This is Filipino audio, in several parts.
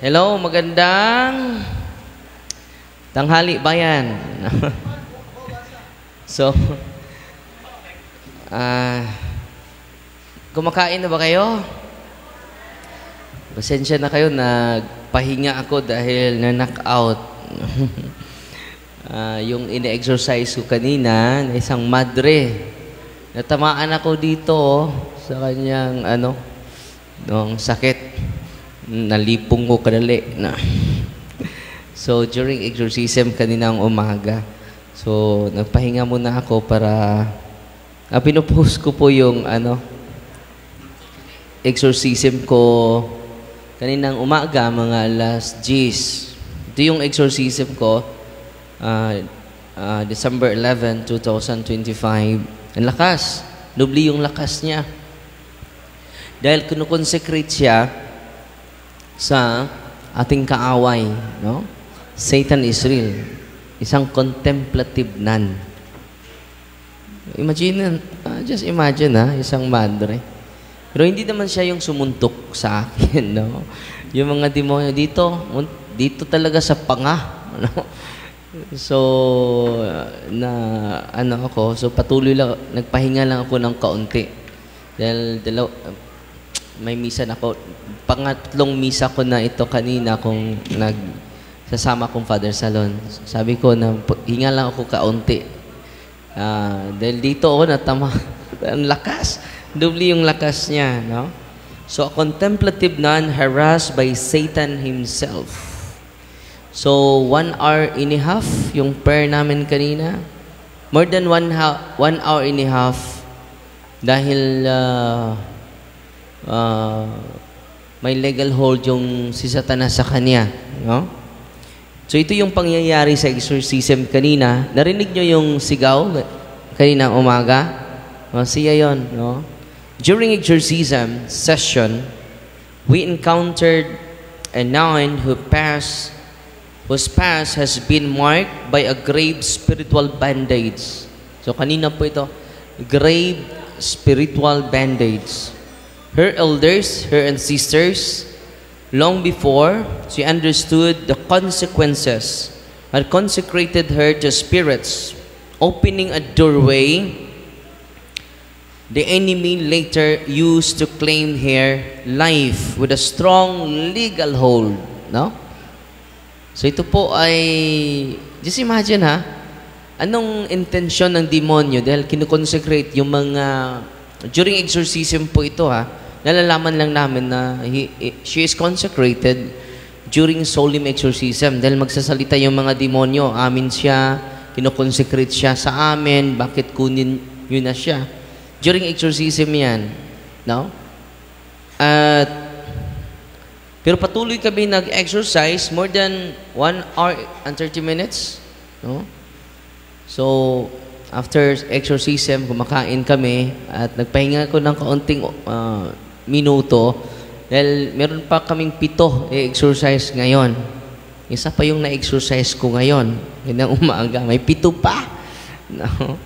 Hello, magandang tanghali bayan. So, kumakain na ba kayo? Pasensya na kayo, nagpahinga ako dahil na-knock-out. Yung ine-exercise ko kanina, na isang madre, natamaan ako dito sa kanyang nung sakit. Nalipong ko kadali na. So, during exorcism kaninang umaga, so, nagpahinga muna ako para pinupost ko po yung exorcism ko kaninang umaga, mga alas 10. Ito yung exorcism ko, December 11, 2025. Ang lakas. Nubli yung lakas niya. Dahil kinukonsecrate siya sa ating kaaway, no? Satan is real. Isang contemplative nun. Imagine, just imagine isang madre. Pero hindi naman siya yung sumuntok sa akin, no? Yung mga demonyo dito talaga sa panga, no? So, so patuloy lang, nagpahinga lang ako ng kaunti. Dahil may misa na ako. Pangatlong misa ko na ito kanina kung nagsasama kong Father Salon. Sabi ko na hinga lang ako kaunti. Dahil dito ako natama. Ang lakas. Doble yung lakas niya. No? So, a contemplative nun harassed by Satan himself. So, 1 hour and a half yung prayer namin kanina. More than 1 hour and a half dahil may legal hold yung si Satanas sa kanya, no? So ito yung pangyayari sa exorcism kanina. Narinig nyo yung sigaw kanina umaga? Siya yon, no? During exorcism session, we encountered a nun whose past has been marked by a grave spiritual bandage. So kanina po ito, grave spiritual bandage. Her elders, her ancestors, long before she understood the consequences, had consecrated her to spirits, opening a doorway the enemy later used to claim her life with a strong legal hold. No? So ito po ay, just imagine anong intensyon ng demonyo dahil kinukonsecrate yung mga, during exorcism po ito nalalaman lang namin na she is consecrated during solemn exorcism dahil magsasalita yung mga demonyo, amin siya, kinukonsecrate siya sa amin, bakit kunin yun na siya. During exorcism yan. No? Pero patuloy kami nag-exercise more than 1 hour and 30 minutes. No? So, after exorcism, kumakain kami at nagpahinga ko ng kaunting minuto dahil meron pa kaming 7 exercise ngayon. Isa pa yung na-exercise ko ngayon. Ganang umaga. May 7 pa. No?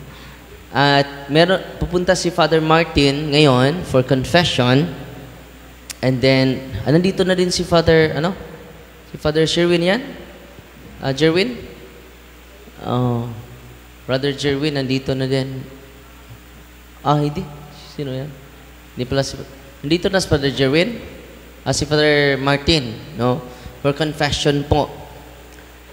At pupunta si Father Martin ngayon for confession. And then, nandito na din si Father, Si Father Sherwin yan? Jerwin? Brother Jerwin, nandito na din. Hindi. Sino yan? Hindi pala si... Nandito na si Father Jerwin. Si Father Martin, no? For confession po.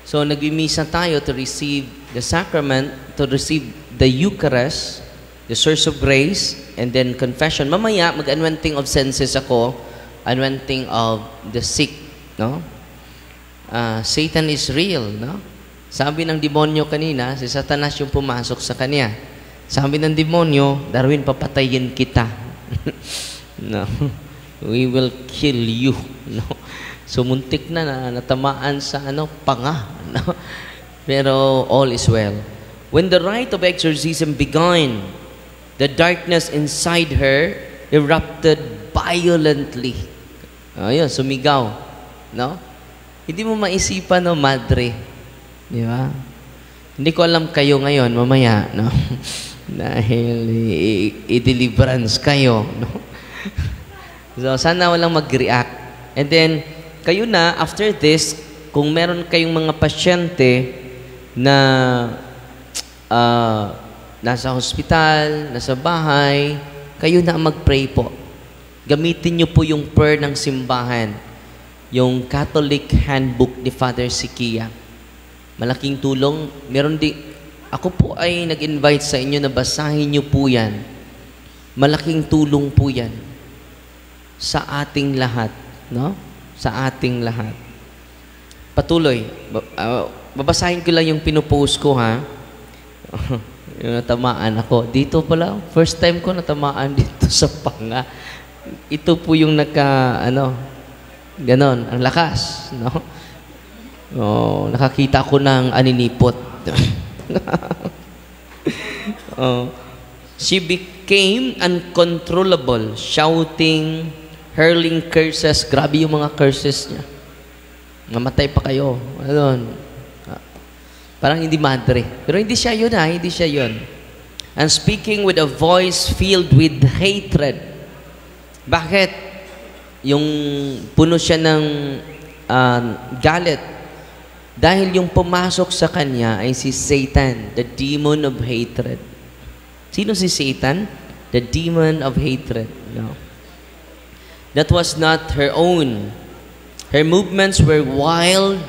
So, nagmimisa tayo to receive the sacrament, to receive the Eucharist, the source of grace, and then confession. Mamaya, mag-anointing of senses ako, anointing of the sick, no? Satan is real, no? Sabi ng demonyo kanina, si Satanas yung pumasok sa kanya. Sabi ng demonyo, Darwin, papatayin kita. No. We will kill you. No. So, muntik na natamaan sa panga. No. Pero all is well. When the rite of exorcism began, the darkness inside her erupted violently. Ayun, sumigaw. No? Hindi mo maisipan, madre. Di ba? Hindi ko alam kayo ngayon, mamaya, no? Dahil i-deliverance kayo, no? So, sana walang mag-react. And then, kayo na, after this, kung meron kayong mga pasyente na nasa hospital, nasa bahay, kayo na mag-pray po. Gamitin niyo po yung prayer ng simbahan, yung Catholic Handbook ni Father Sikia. Malaking tulong. Ako po ay nag-invite sa inyo na basahin niyo po yan. Malaking tulong po yan sa ating lahat, no? Sa ating lahat. Patuloy. Babasahin ko lang yung pinupost ko, ha? Yung natamaan ako. Dito pala, first time ko natamaan dito sa panga. Ito po yung ganon, ang lakas, no? Nakakita ko ng aninipot. She became uncontrollable, shouting, hurling curses. Grabe yung mga curses niya. Mamatay pa kayo. Parang hindi madre. Pero hindi siya yun, ha? Hindi siya yun. And speaking with a voice filled with hatred. Bakit? Yung puno siya ng galit. Dahil yung pumasok sa kanya ay si Satan, the demon of hatred. Sino si Satan? The demon of hatred. No. That was not her own. Her movements were wild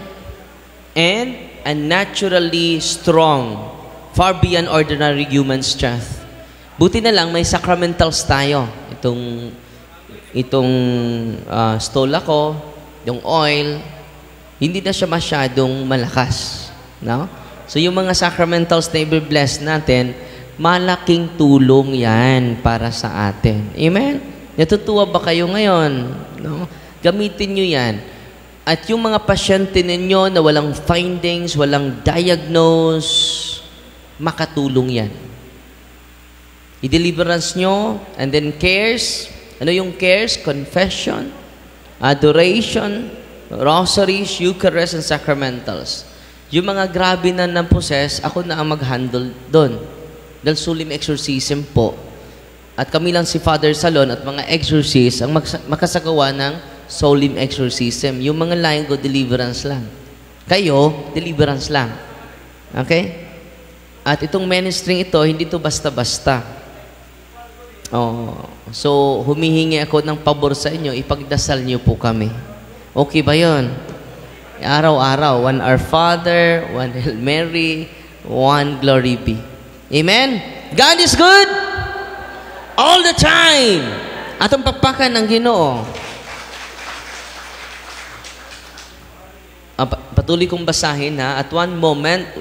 and unnaturally strong, far beyond ordinary human strength. Buti na lang may sacramentals tayo. Itong stola ko, yung oil, hindi na siya masyadong malakas. No? So yung mga sacramentals na i-bless natin, malaking tulong yan para sa atin. Amen? Natutuwa ba kayo ngayon? No? Gamitin nyo yan. At yung mga pasyente ninyo na walang findings, walang diagnose, makatulong yan. I-deliverance nyo, and then cares. Ano yung cares? Confession, adoration, rosaries, Eucharist, and sacramentals. Yung mga grabe na possess, ako na ang mag-handle doon. Dahil solemn exorcism po. At kami lang si Father Salon at mga exorcist ang makasagawa ng solemn exorcism. Yung mga lain ko, deliverance lang. Kayo, deliverance lang. Okay? At itong ministry ito, hindi ito basta-basta. So, humihingi ako ng pabor sa inyo, ipagdasal niyo po kami. Okay ba yun? Araw-araw, 1 Our Father, 1 Hail Mary, 1 Glory Be. Amen? God is good all the time. Atong pakpakan ng Ginoo. Patuloy kong basahin, ha. At one moment,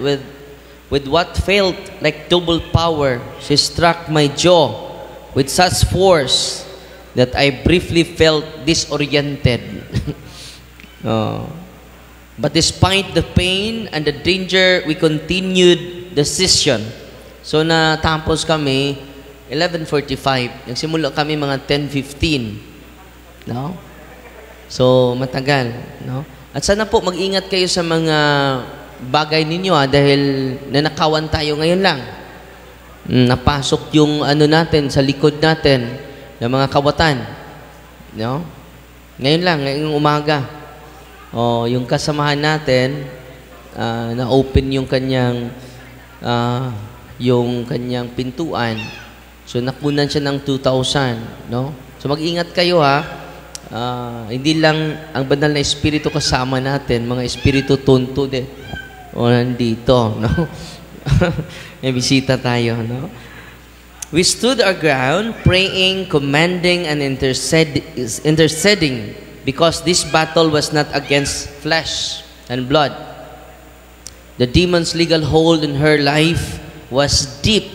with what felt like double power, she struck my jaw with such force that I briefly felt disoriented. But despite the pain and the danger, we continued the session. So natapos kami 11:45. Nagsimula kami mga 10:15. No? So matagal, no? At sana po mag-ingat kayo sa mga bagay ninyo, dahil nanakawan tayo ngayon lang. Napasok yung natin sa likod natin ng mga kawatan. No? Ngayon lang, ngayong umaga. Yung kasamahan natin, na-open yung kanyang pintuan. So, nakunan siya ng 2,000. No? So, mag-ingat kayo, ha. Hindi lang ang banal na espiritu kasama natin, mga espiritu tunto din. Nandito, no? May bisita tayo, no? We stood our ground, praying, commanding, and interceding, because this battle was not against flesh and blood. The demon's legal hold in her life was deep,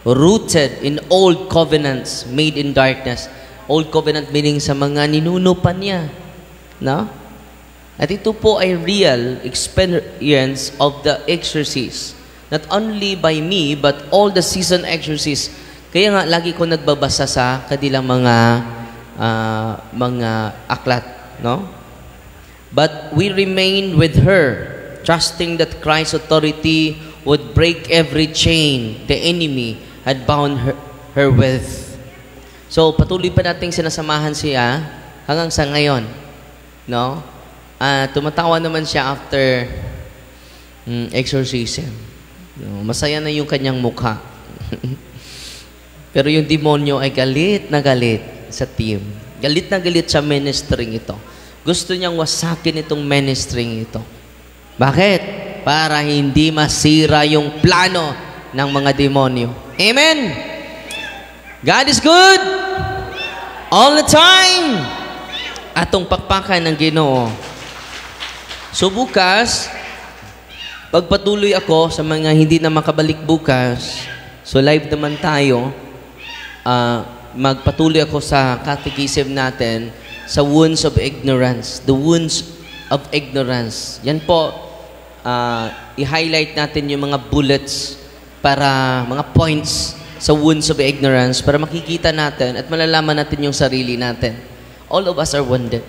rooted in old covenants made in darkness. Old covenant meaning sa mga ninuno pa niya. No? At ito po ay real experience of the exorcist. Not only by me, but all the seasoned exorcists. Kaya nga, lagi ko nagbabasa sa kanilang mga aklat. No? But we remained with her, trusting that Christ's authority would break every chain the enemy had bound her with. So, patuloy pa nating sinasamahan siya hanggang sa ngayon. No? tumatawa naman siya after exorcism. Masaya na yung kanyang mukha. Pero yung demonyo ay galit na galit sa team. Galit na galit sa ministering ito. Gusto niyang wasakin itong ministering ito. Bakit? Para hindi masira yung plano ng mga demonyo. Amen? God is good all the time. Atong pakpakan ng Ginoo. So bukas, pagpatuloy ako sa mga hindi na makabalik bukas, so live naman tayo, magpatuloy ako sa catechism natin sa wounds of ignorance. The wounds of ignorance. Yan po, i-highlight natin yung mga bullets para, mga points sa wounds of ignorance para makikita natin at malalaman natin yung sarili natin. All of us are wounded.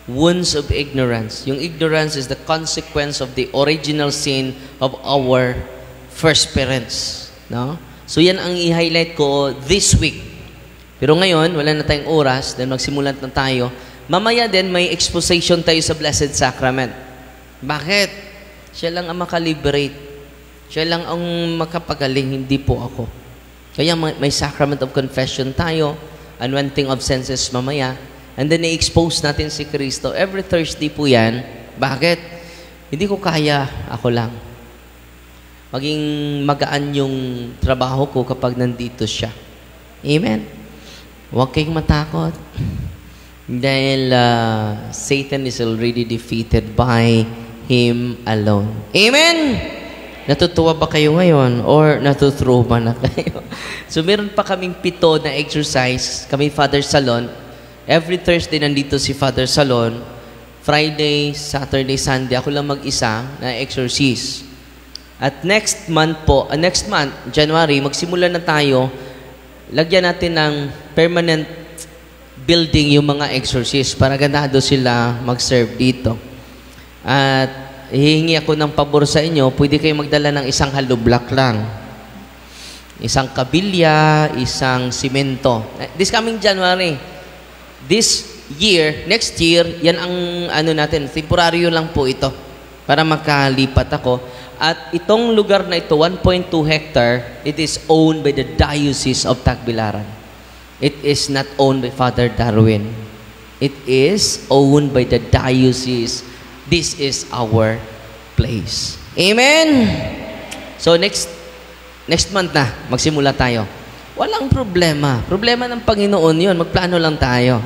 Wounds of ignorance. Yung ignorance is the consequence of the original sin of our first parents. No? So yan ang i-highlight ko this week. Pero ngayon, wala na tayong oras, then magsimulat na tayo. Mamaya din, may exposition tayo sa Blessed Sacrament. Bakit? Siya lang ang makaliberate. Siya lang ang makapagaling, hindi po ako. Kaya may Sacrament of Confession tayo, Anointing of Senses mamaya, and then i-expose natin si Kristo. Every Thursday po yan. Bakit? Hindi ko kaya, ako lang. Maging magaan yung trabaho ko kapag nandito siya. Amen? Huwag kayong matakot. Dahil Satan is already defeated by Him alone. Amen? Natutuwa ba kayo ngayon? Or natutruma na kayo? So meron pa kaming 7 na exercise. Kami Father Salon. Every Thursday nandito si Father Salon. Friday, Saturday, Sunday, ako lang mag-isa na exorcise. At next month, January, magsimula na tayo. Lagyan natin ng permanent building yung mga exorcist para ganado sila mag-serve dito. At hihingi ako ng pabor sa inyo, pwede kayo magdala ng isang hollow block lang. Isang kabilya, isang simento. This coming January, this year, next year, yan ang natin, temporaryo lang po ito para makalipat ako. At itong lugar na ito, 1.2 hectare, it is owned by the Diocese of Tagbilaran. It is not owned by Father Darwin. It is owned by the Diocese. This is our place. Amen? So next month na, magsimula tayo. Walang problema. Problema ng Panginoon yun. Magplano lang tayo.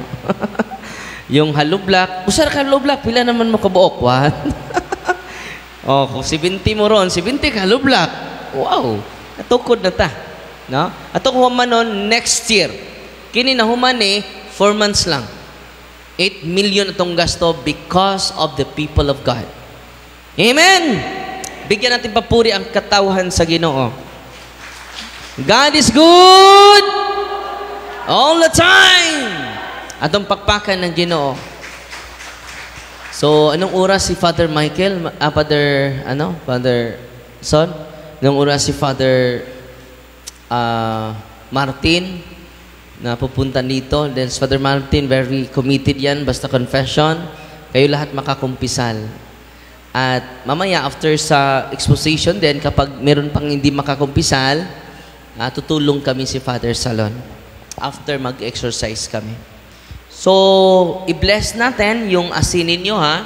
Yung hollow block, usar ka hollow block, pila naman mo kabuok, what? Oh, kung 70 mo ron, 70 ka, hollow block. Wow, natukod na ta. No? Atong humanon next year. Kini na humani, 4 months lang. 8 million itong gasto because of the people of God. Amen! Bigyan natin papuri ang katawhan sa Ginoo. God is good all the time. Atong pakpakan ng Ginoo. So, anong oras si Father Michael? Father Son? Anong oras si Father Martin na pupunta dito? Then, Father Martin, very committed yan, basta confession. Kayo lahat makakumpisal. At mamaya, after sa exposition din, kapag meron pang hindi makakumpisal, tutulong kami si Father Salon. After mag-exercise kami. So, i-bless natin yung asinin nyo, ha?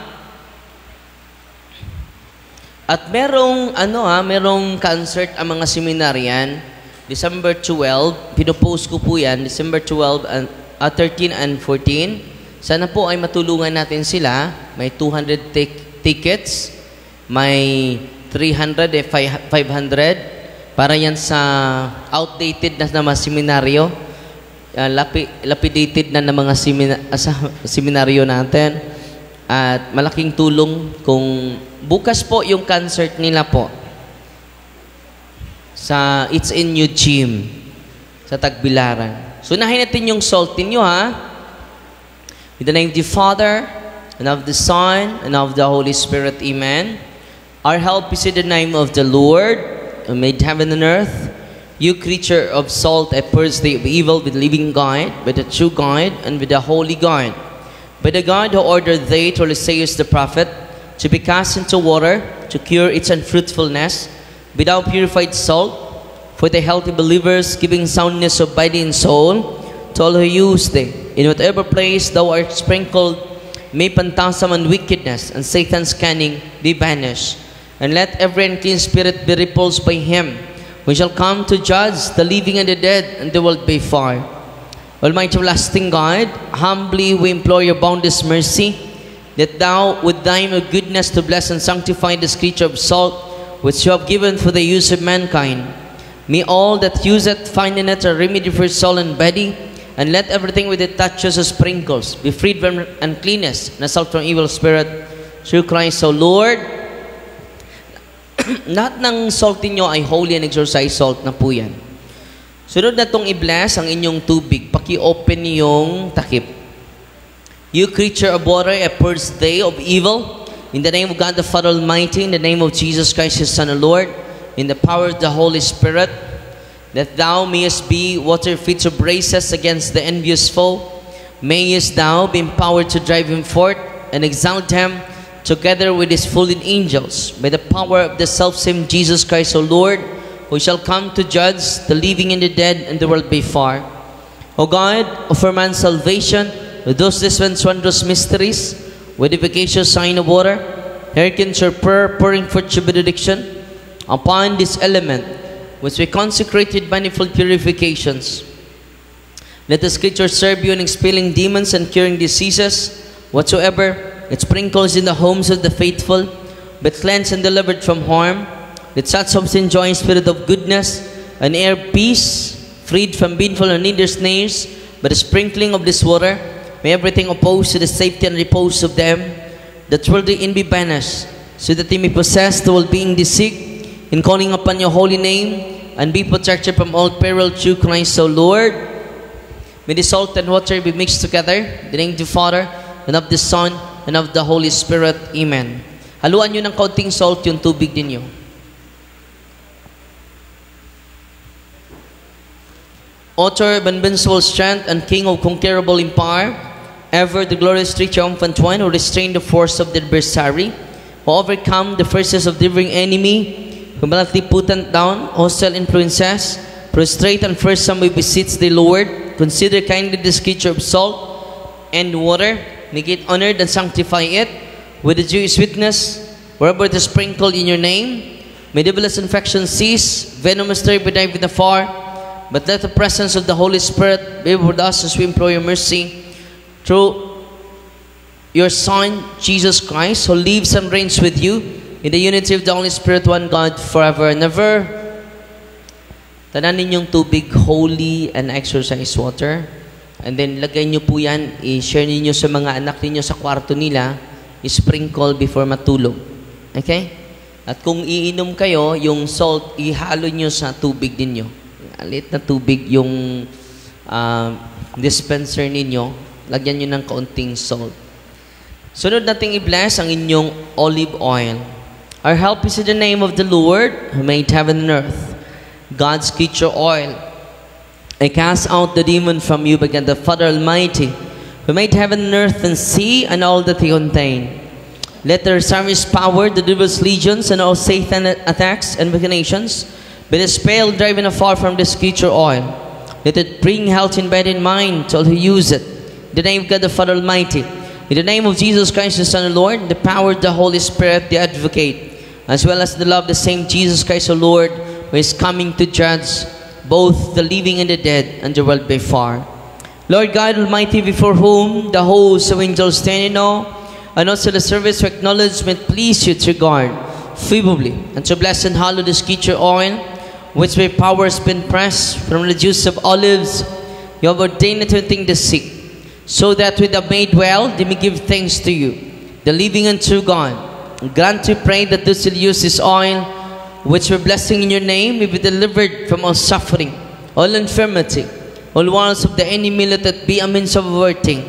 At merong concert ang mga seminaryan. December 12, pinopost ko po yan, December 12, 13 and 14. Sana po ay matulungan natin sila. May 200 tickets, may 300, 500. Para yan sa outdated na mga seminaryo. Lapidated na ng mga seminaryo natin. At malaking tulong kung bukas po yung concert nila po sa It's in You Gym sa Tagbilaran. So nahin natin yung salt ninyo, ha? In the name of the Father and of the Son and of the Holy Spirit. Amen. Our help is in the name of the Lord who made heaven and earth. You creature of salt, a purge the evil with living God, with the true God, and with the holy God. by the God who ordered thee to Esaias the prophet, to be cast into water, to cure its unfruitfulness, be thou purified salt, for the healthy believers, giving soundness of body and soul, to all who use thee. In whatever place thou art sprinkled, may phantasm and wickedness, and Satan's cunning be banished. And let every unclean spirit be repulsed by him. We shall come to judge the living and the dead, and the world by far. Almighty everlasting God, humbly we implore your boundless mercy, that thou with thine goodness to bless and sanctify this creature of salt, which you have given for the use of mankind. May all that use it find in it a remedy for soul and body, and let everything with it touches or sprinkles be freed from uncleanness and assault from evil spirit. Through Christ, O Lord. Lahat ng salt ninyo ay holy and exorcised salt na po yan. Sunod na itong i-bless ang inyong tubig. Paki-open yung takip. You creature of water, a first day of evil, in the name of God the Father Almighty, in the name of Jesus Christ, His Son, the Lord, in the power of the Holy Spirit, that thou mayest be water fit to brace us against the envious foe. Mayest thou be empowered to drive him forth and exalt him together with his fallen angels, by the power of the selfsame Jesus Christ, O Lord, who shall come to judge the living and the dead, and the world by far. O God, offer man's salvation with those dispense wondrous mysteries, with the efficacious sign of water, hearken your prayer, pouring forth your benediction upon this element, which we consecrated manifold purifications. Let the Scripture serve you in expelling demons and curing diseases, whatsoever it sprinkles in the homes of the faithful, but cleansed and delivered from harm. Let such homes enjoy a spirit of goodness, and air peace, freed from baneful and neither snares, but the sprinkling of this water, may everything opposed to the safety and repose of them that worldly in be banished, so that they may possess the well-being they seek, in calling upon your holy name, and be protected from all peril through Christ, O Lord. May the salt and water be mixed together, in the name of the Father, and of the Son, and of the Holy Spirit. Amen. Haluan nyo ng kaunting salt yung tubig ninyo. Author of invincible strength and King of conquerable empire, ever the glorious triumphant one who restrained the force of the adversary, who overcome the forces of the differing enemy, who mightily put down hostile influences, prostrate and fearsome we beseech the Lord, consider kindly this creature of salt and water, make it honored and sanctify it with the Jewish witness, wherever it is sprinkled in your name. May devilish infection cease, venomous terror be driven afar, but let the presence of the Holy Spirit be with us as we implore your mercy through your Son, Jesus Christ, who lives and reigns with you in the unity of the Holy Spirit, one God, forever and ever. Tanan ninyong tubig, holy and exorcised water. And then, lagay nyo po yan, i-share ninyo sa mga anak ninyo sa kwarto nila, i-sprinkle before matulog. Okay? At kung iinom kayo, yung salt, ihalo nyo sa tubig ninyo. Alit na tubig yung dispenser ninyo, lagyan nyo ng kaunting salt. Sunod nating i-bless ang inyong olive oil. Our help is in the name of the Lord, who made heaven and earth. God's creature oil. I cast out the demon from you by God the Father Almighty, who made heaven and earth and sea and all that they contain. Let their service power, the devil's legions, and all Satan attacks and machinations be dispelled, driven afar from this creature oil. Let it bring health in body and mind to all who use it. In the name of God the Father Almighty, in the name of Jesus Christ the Son of the Lord, the power of the Holy Spirit, the Advocate, as well as the love of the same Jesus Christ the Lord, who is coming to judge both the living and the dead, and the world by far. Lord God Almighty, before whom the hosts of angels stand in awe, and also the service of acknowledgement please you to guard favorably, and to bless and hallow this creature oil, which by power has been pressed from the juice of olives. You have ordained it to think the sick, so that with the made well they may give thanks to you, the living and true God. And grant to pray that those who use this oil, which we're blessing in your name, may be delivered from all suffering, all infirmity, all wiles of the enemy. Let it be a means of averting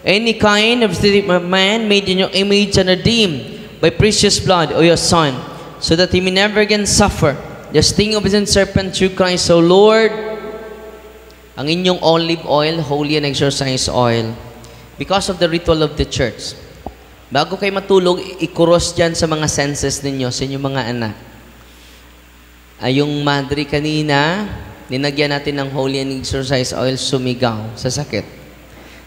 any kind of man made in your image and redeemed by precious blood of your Son, so that he may never again suffer the sting of his serpent through Christ, O Lord. Ang inyong olive oil, holy and exorcised oil, Because of the ritual of the church. Bago kayo matulog, ikuros dyan sa mga senses ninyo, sa inyong mga anak. Yung madre kanina, ninagyan natin ng holy and exorcise oil, sumigaw sa sakit.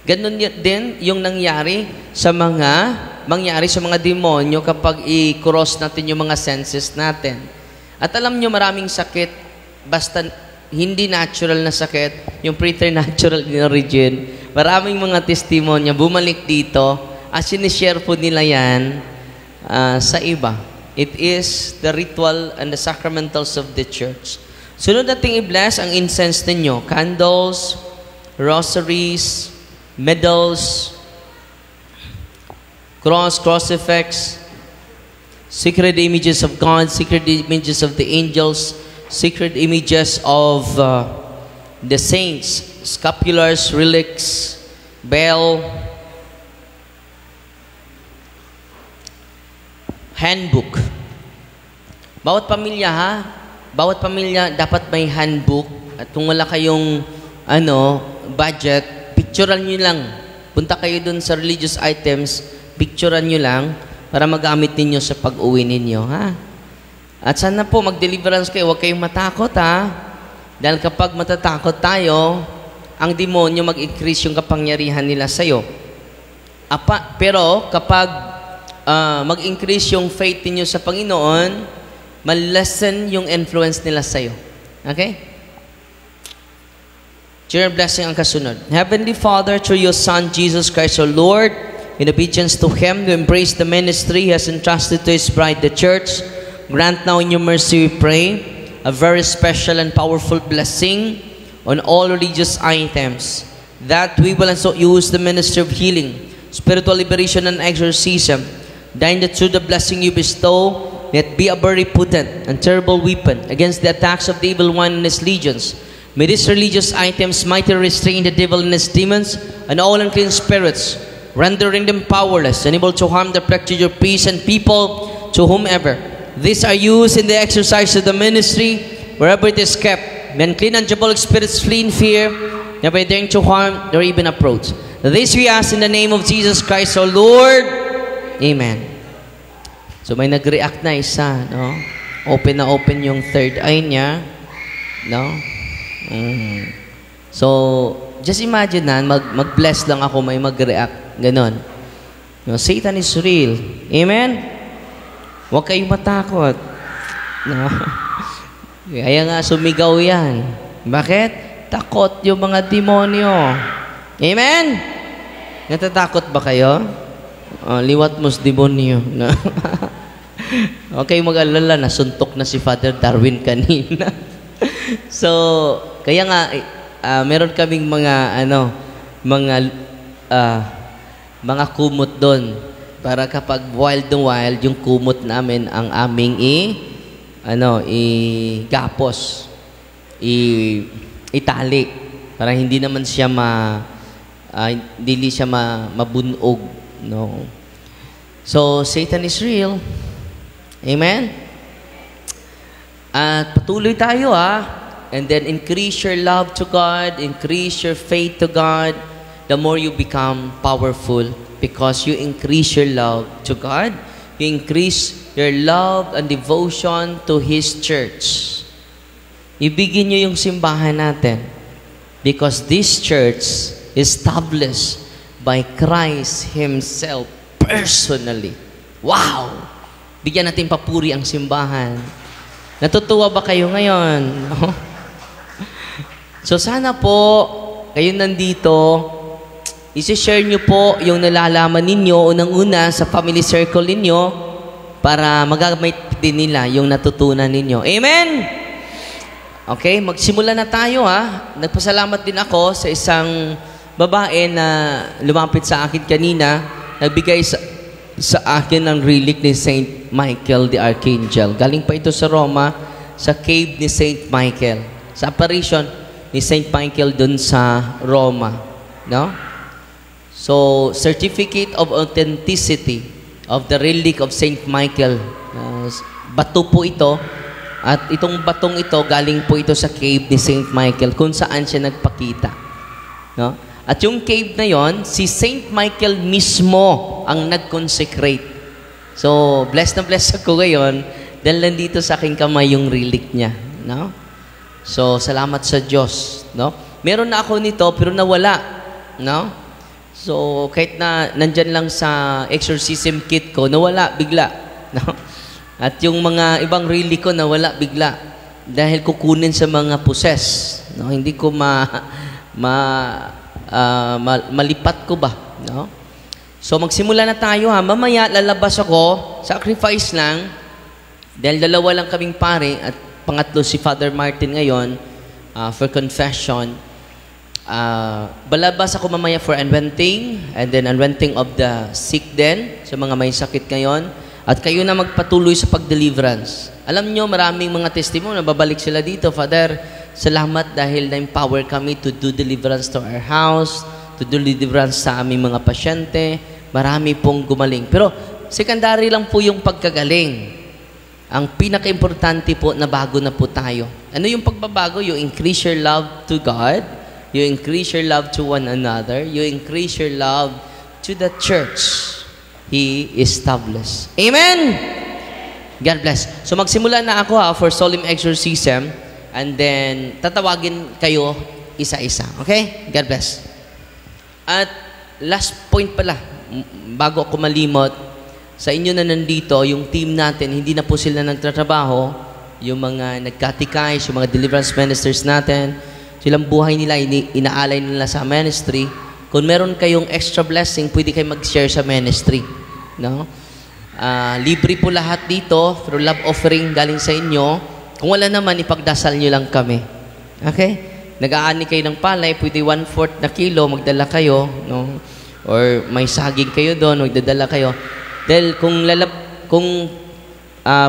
Ganun din yung nangyari sa mga demonyo kapag i-cross natin yung mga senses natin. At alam nyo, maraming sakit, basta hindi natural na sakit, yung preternatural na origin, maraming mga testimonya, bumalik dito, at sinishare po nila yan sa iba. It is the ritual and the sacramentals of the church. Sunod nating i-bless ang incense ninyo, candles, rosaries, medals, cross, crucifix, sacred images of God, sacred images of the angels, sacred images of the saints, scapulars, relics, bell, handbook. Bawat pamilya dapat may handbook. At kung wala kayong budget, picturean nyo lang. Punta kayo dun sa religious items, picturean nyo lang para magamit ninyo sa pag-uwi ninyo, ha? At sana po mag-deliverance kayo, huwag kayong matakot, ha? Dahil kapag matatakot tayo, ang demonyo mag-increase yung kapangyarihan nila sa'yo. Pero kapag mag-increase yung faith niyo sa Panginoon, mal-lessen yung influence nila sa'yo. Okay? Share blessing ang kasunod. Heavenly Father, through your Son, Jesus Christ, our Lord, in obedience to Him, to embrace the ministry He has entrusted to His bride, the church, grant now in your mercy, we pray, a very special and powerful blessing on all religious items, that we will also use the ministry of healing, spiritual liberation, and exorcism, thine that through the blessing you bestow, let be a very potent and terrible weapon against the attacks of the evil one and his legions. May these religious items mightily restrain the devil and his demons and all unclean spirits, rendering them powerless, unable to harm the practice of peace and people to whomever. These are used in the exercise of the ministry, wherever it is kept. May unclean and diabolic spirits flee in fear, never daring to harm or even approach. This we ask in the name of Jesus Christ, our Lord. Amen. So may nag-react na isa, no? Open na open yung third eye niya, no? So, just imagine na, mag-bless lang ako, may mag-react. Ganon. No, Satan is real. Amen? Huwag kayong matakot. No? Kaya nga sumigaw yan. Bakit? Takot yung mga demonyo. Amen? Natatakot ba kayo? Liwat mo's demonyo. No? Okay, mag-alala, nasuntok na si Father Darwin kanina. So, kaya nga, meron kaming mga kumot doon. Para kapag wild na wild, yung kumot namin ang aming gapos. Itali. Para hindi naman siya hindi siya mabunog. No. So, Satan is real. Amen? At patuloy tayo, and then increase your love to God, increase your faith to God, the more you become powerful because you increase your love to God, you increase your love and devotion to His church. Ibigin nyo yung simbahan natin because this church is established by Christ Himself personally. Wow! Bigyan natin papuri ang simbahan. Natutuwa ba kayo ngayon? No? So sana po, kayo nandito, isi-share nyo po yung nalalaman ninyo unang-una sa family circle ninyo para magamit din nila yung natutunan ninyo. Amen? Okay, magsimula na tayo Nagpasalamat din ako sa isang babae na lumapit sa akin kanina, nagbigay sa akin ng relic ni Saint Michael the Archangel. Galing pa ito sa Roma, sa cave ni Saint Michael. Sa apparition ni Saint Michael dun sa Roma. No? So, certificate of authenticity of the relic of Saint Michael. Bato po ito. At itong batong ito, galing po ito sa cave ni Saint Michael kung saan siya nagpakita. No? At yung cave na yon, si Saint Michael mismo ang nag-consecrate. So, blessed na blessed ako ngayon dahil nandito sa aking kamay yung relic niya. No? So, salamat sa Diyos. No? Meron na ako nito pero nawala. No? So, kahit na nandyan lang sa exorcism kit ko, nawala bigla. No? At yung mga ibang relic ko, nawala bigla. Dahil kukunin sa mga possess. No? Hindi ko malipat ko ba? No? So, magsimula na tayo ha. Mamaya, lalabas ako. Sacrifice lang. Dahil dalawa lang kaming pare at pangatlo si Father Martin ngayon for confession. Balabas ako mamaya for unventing and then unventing of the sick din sa mga may sakit ngayon. At kayo na magpatuloy sa pag-deliverance. Alam nyo, maraming mga testimony, babalik sila dito. Father, salamat dahil na-empower kami to do deliverance to our house, to do deliverance sa aming mga pasyente. Marami pong gumaling. Pero, secondary lang po yung pagkagaling. Ang pinaka-importante po na bago na po tayo. Ano yung pagbabago? You increase your love to God. You increase your love to one another. You increase your love to the church He established. Amen? God bless. So magsimula na ako for solemn exorcism and then tatawagin kayo isa-isa. Okay? God bless. At last point pala, bago ako malimot, sa inyo na nandito, yung team natin, hindi na po sila nagtatrabaho, yung mga nagkatikais, yung mga deliverance ministers natin, silang buhay nila, inaalay nila sa ministry. Kung meron kayong extra blessing, pwede kayo mag-share sa ministry. No? Libre po lahat dito, through love offering galing sa inyo. Kung wala naman, ipagdasal nyo lang kami. Okay? Nag-aani kayo ng palay, pwede 1/4 na kilo, magdala kayo. No? Or may saging kayo doon, magdadala kayo. Dahil kung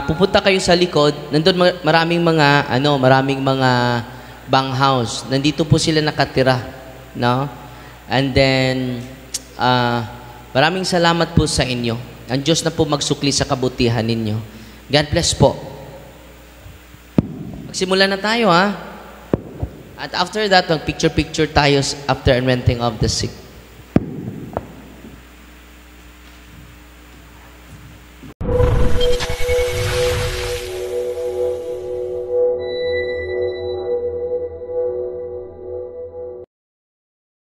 pupunta kayo sa likod, nandun maraming mga bang house. Nandito po sila nakatira. No? And then, maraming salamat po sa inyo. Ang Diyos na po magsukli sa kabutihan ninyo. God bless po. Magsimula na tayo, ha? At after that, mag-picture-picture tayo after anointing of the sick.